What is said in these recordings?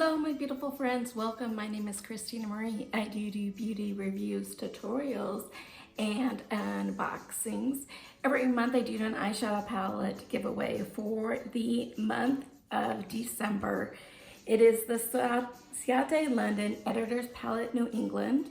Hello my beautiful friends, welcome. My name is Christina Marie. I do beauty reviews, tutorials, and unboxings. Every month I do an eyeshadow palette giveaway for the month of December. It is the Ciate London Editor's Palette New England.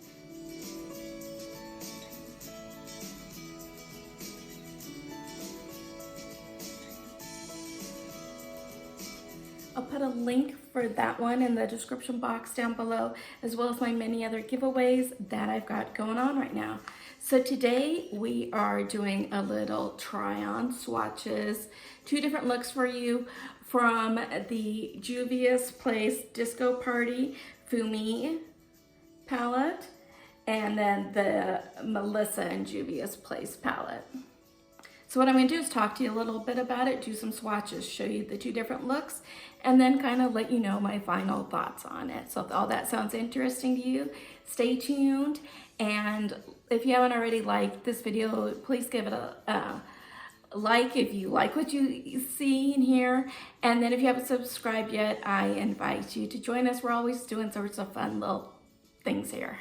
I'll put a link for that one in the description box down below, as well as my many other giveaways that I've got going on right now. So today we are doing a little try on swatches, two different looks for you from the Juvia's Place Disco Party Fumi palette, and then the Melissa and Juvia's Place palette. So what I'm going to do is talk to you a little bit about it, do some swatches, show you the two different looks, and then kind of let you know my final thoughts on it. So if all that sounds interesting to you, stay tuned. And if you haven't already liked this video, please give it a like if you like what you see in here. And then if you haven't subscribed yet, I invite you to join us. We're always doing sorts of fun little things here.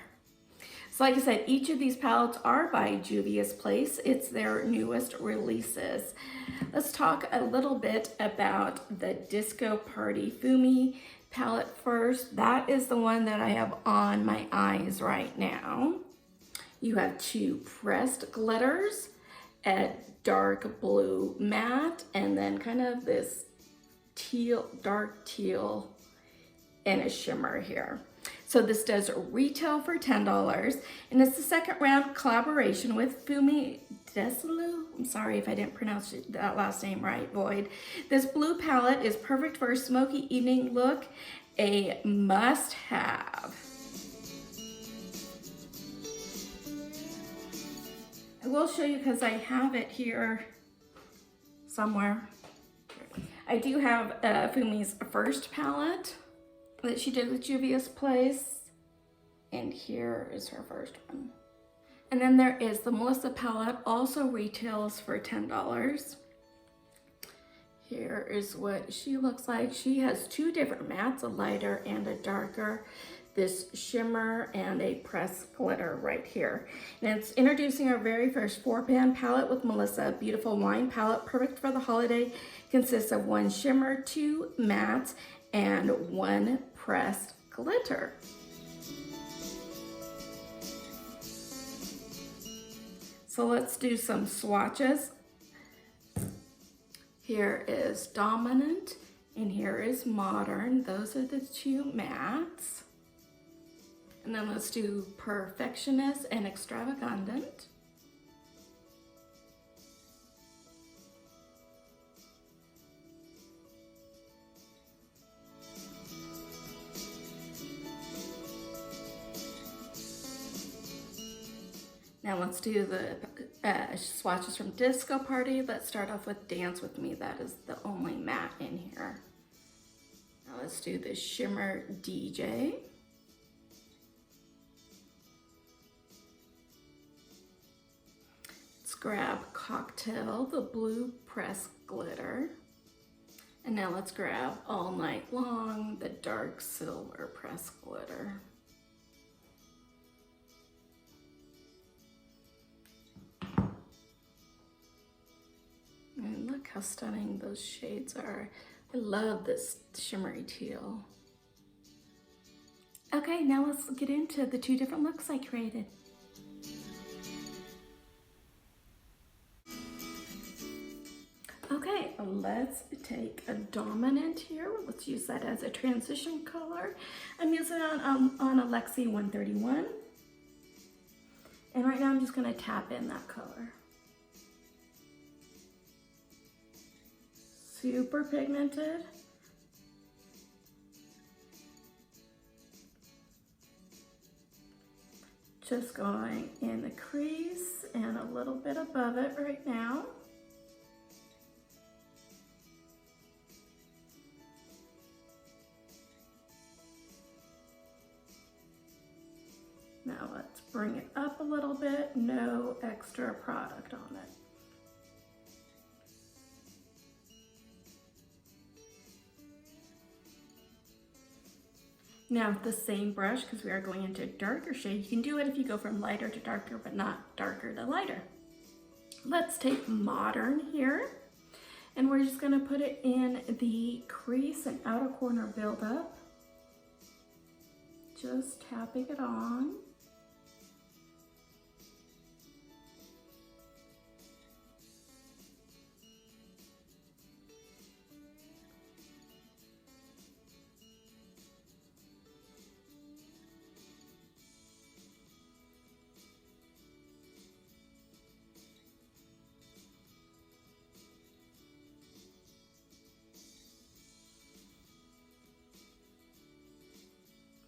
So like I said, each of these palettes are by Juvia's Place. It's their newest releases. Let's talk a little bit about the Disco Party Fumi palette first. That is the one that I have on my eyes right now. You have two pressed glitters, a dark blue matte, and then kind of this teal, dark teal, and a shimmer here. So this does retail for $10, and it's the second round collaboration with Fumi Desilu. I'm sorry if I didn't pronounce that last name right, Boyd. This blue palette is perfect for a smoky evening look, a must-have. I will show you because I have it here somewhere. I do have Fumi's first palette that she did with Juvia's Place, and here is her first one. And then there is the Melissa palette, also retails for $10. Here is what she looks like. She has two different mattes, a lighter and a darker, this shimmer and a pressed glitter right here. And it's introducing our very first 4-pan palette with Melissa, a beautiful wine palette, perfect for the holiday. Consists of one shimmer, two mattes, and one pressed glitter. So let's do some swatches. Here is Dominant and here is Modern. Those are the two mattes. And then let's do Perfectionist and Extravagant. Now let's do the swatches from Disco Party. Let's start off with Dance With Me. That is the only matte in here. Now let's do the Shimmer DJ. Let's grab Cocktail, the blue pressed glitter. And now let's grab All Night Long, the dark silver pressed glitter. And look how stunning those shades are. I love this shimmery teal. Okay, now let's get into the two different looks I created. Okay, let's take a Dominant here. Let's use that as a transition color. I'm using it on a Lexi 131. And right now I'm just gonna tap in that color. Super pigmented. Just going in the crease and a little bit above it right now. Now let's bring it up a little bit, no extra product on it. Now with the same brush, because we are going into a darker shade, you can do it if you go from lighter to darker, but not darker to lighter. Let's take Modern here, and we're just gonna put it in the crease and outer corner buildup. Just tapping it on.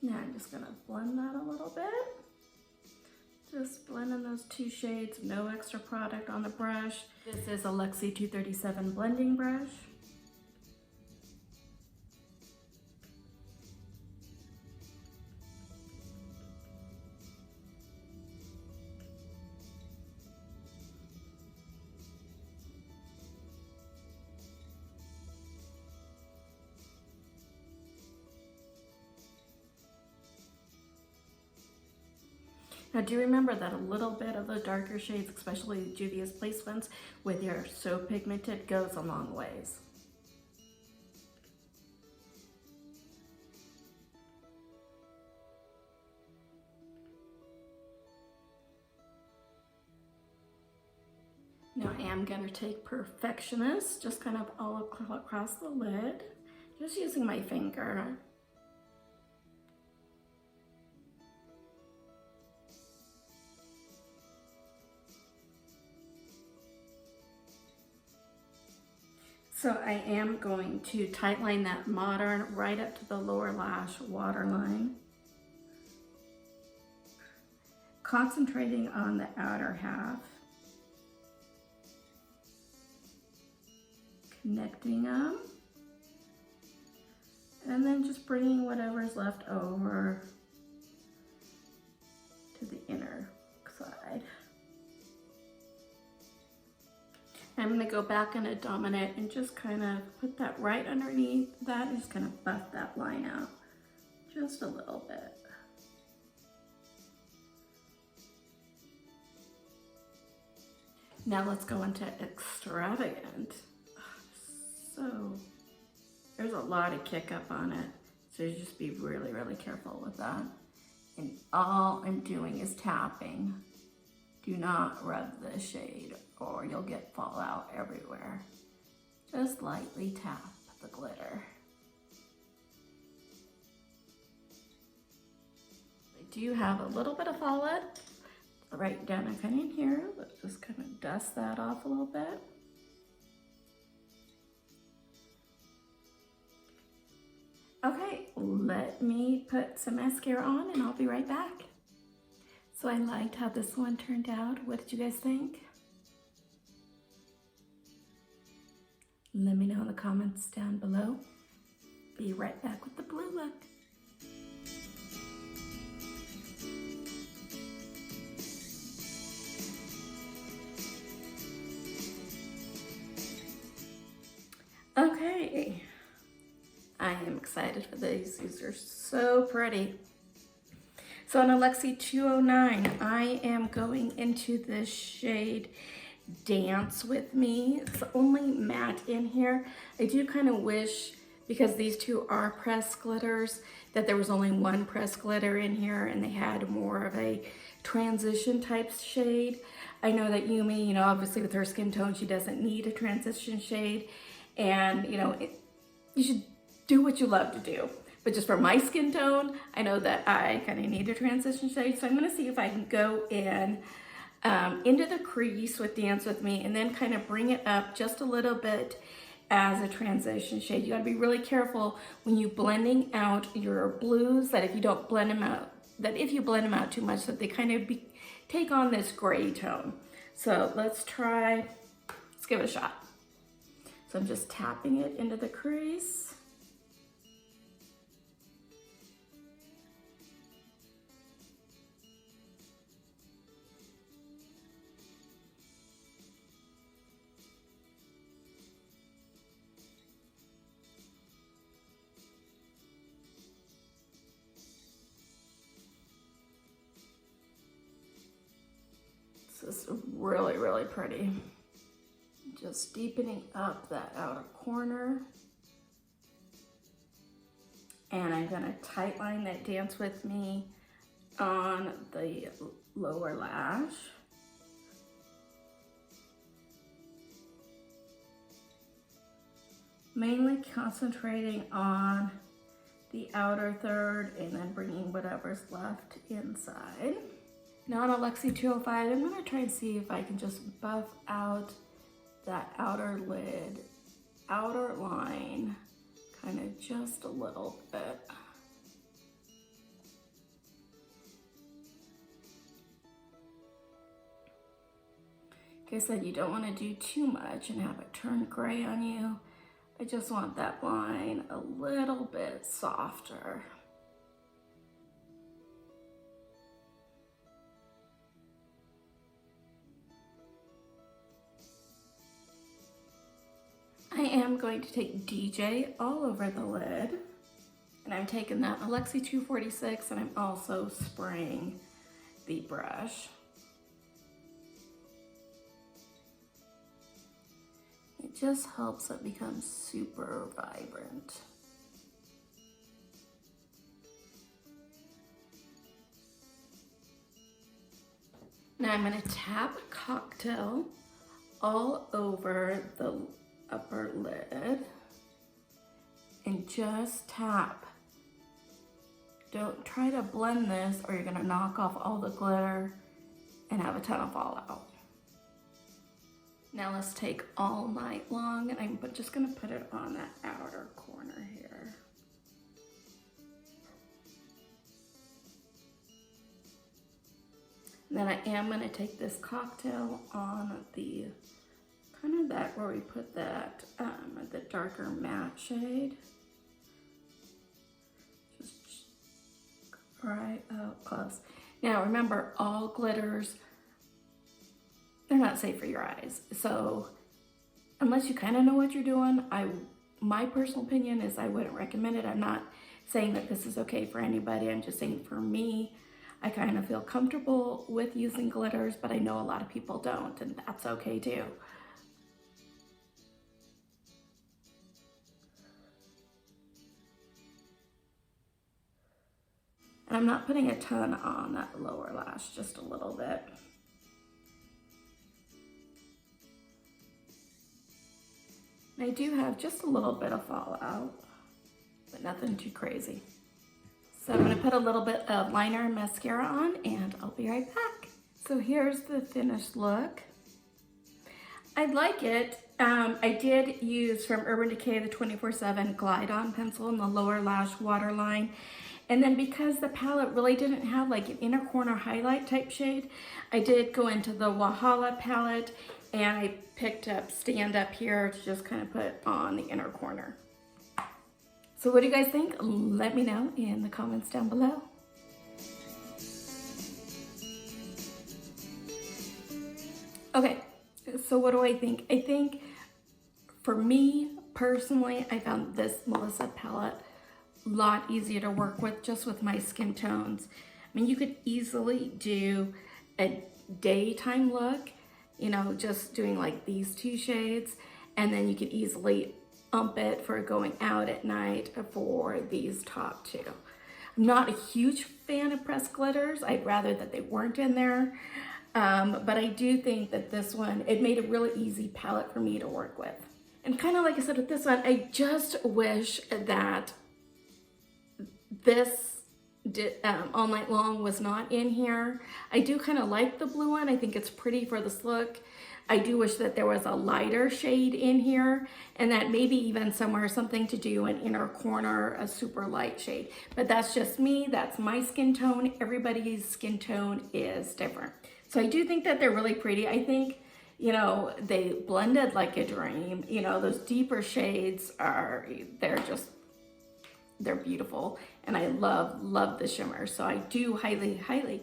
Now I'm just gonna blend that a little bit. Just blending those two shades, no extra product on the brush. This is a Luxie 237 blending brush. Now do remember that a little bit of the darker shades, especially Juvia's Place ones, with your so pigmented, goes a long ways. Now I am going to take Perfectionist, just kind of all across the lid, just using my finger. So I am going to tightline that Modern right up to the lower lash waterline. Concentrating on the outer half. Connecting them. And then just bringing whatever's left over to the inner side. I'm going to go back in a dominant and just kind of put that right underneath that and just kind of buff that line out just a little bit. Now let's go into Extravagant. So there's a lot of kick up on it, so just be really, really careful with that. And all I'm doing is tapping. Do not rub the shade or you'll get fallout everywhere. Just lightly tap the glitter. I do have a little bit of fallout right down kind of in here. Let's just kind of dust that off a little bit. Okay, let me put some mascara on and I'll be right back. So I liked how this one turned out. What did you guys think? Let me know in the comments down below. Be right back with the blue look. Okay, I am excited for these. These are so pretty. So on a Luxie 209, I am going into this shade Dance With Me. It's only matte in here. I do kind of wish, because these two are pressed glitters, that there was only one pressed glitter in here and they had more of a transition type shade. I know that Yumi, you know, obviously with her skin tone, she doesn't need a transition shade. And, you know, you should do what you love to do. But just for my skin tone, I know that I kind of need a transition shade. So I'm going to see if I can go in into the crease with Dance With Me and then kind of bring it up just a little bit as a transition shade. You got to be really careful when you blending out your blues, that if you don't blend them out, that if you blend them out too much, that they kind of take on this gray tone. So let's give it a shot. So I'm just tapping it into the crease. This is really, really pretty. Just deepening up that outer corner. And I'm gonna tightline that Dance With Me on the lower lash. Mainly concentrating on the outer third and then bringing whatever's left inside. Now on Alexi 205, I'm gonna try and see if I can just buff out that outer lid, outer line, kind of just a little bit. Like I said, you don't want to do too much and have it turn gray on you. I just want that line a little bit softer. I am going to take DJ all over the lid, and I'm taking that Alexi 246 and I'm also spraying the brush. It just helps it become super vibrant. Now I'm going to tap Cocktail all over the upper lid and just tap. Don't try to blend this or you're going to knock off all the glitter and have a ton of fallout. Now let's take All Night Long, and I'm just gonna put it on that outer corner here. And then I am gonna take this Cocktail on the, kind of that where we put that, the darker matte shade. Just right up close. Now remember, all glitters, they're not safe for your eyes. So unless you kind of know what you're doing, my personal opinion is I wouldn't recommend it. I'm not saying that this is okay for anybody. I'm just saying for me, I kind of feel comfortable with using glitters, but I know a lot of people don't, and that's okay too. And I'm not putting a ton on that lower lash, just a little bit. I do have just a little bit of fallout, but nothing too crazy. So I'm gonna put a little bit of liner and mascara on, and I'll be right back. So here's the finished look. I like it. I did use from Urban Decay the 24/7 Glide On pencil in the lower lash waterline. And then because the palette really didn't have like an inner corner highlight type shade, I did go into the Wahala palette and I picked up Stand Up here to just kind of put on the inner corner. So what do you guys think? Let me know in the comments down below. Okay, so what do I think? I think for me personally, I found this Melissa palette a lot easier to work with just with my skin tones. I mean, you could easily do a daytime look, you know, just doing like these two shades, and then you could easily ump it for going out at night for these top two. I'm not a huge fan of pressed glitters. I'd rather that they weren't in there, but I do think that this one, it made a really easy palette for me to work with. And kind of like I said with this one, I just wish that this All Night Long was not in here. I do kind of like the blue one. I think it's pretty for this look. I do wish that there was a lighter shade in here, and that maybe even somewhere something to do an inner corner, a super light shade. But that's just me. That's my skin tone. Everybody's skin tone is different. So I do think that they're really pretty. I think, you know, they blended like a dream. You know, those deeper shades they're beautiful, and I love the shimmer. So I do highly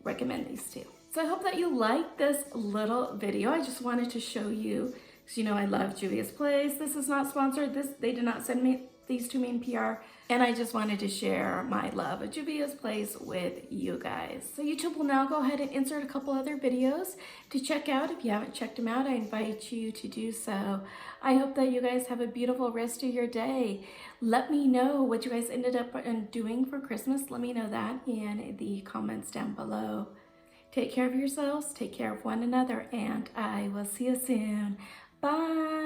recommend these two. So I hope that you liked this little video. I just wanted to show you, because you know I love Juvia's Place. This is not sponsored. They did not send me these two main PR, and I just wanted to share my love of Juvia's Place with you guys. So YouTube will now go ahead and insert a couple other videos to check out. If you haven't checked them out, I invite you to do so. I hope that you guys have a beautiful rest of your day. Let me know what you guys ended up doing for Christmas. Let me know that in the comments down below. Take care of yourselves, take care of one another, and I will see you soon. Bye.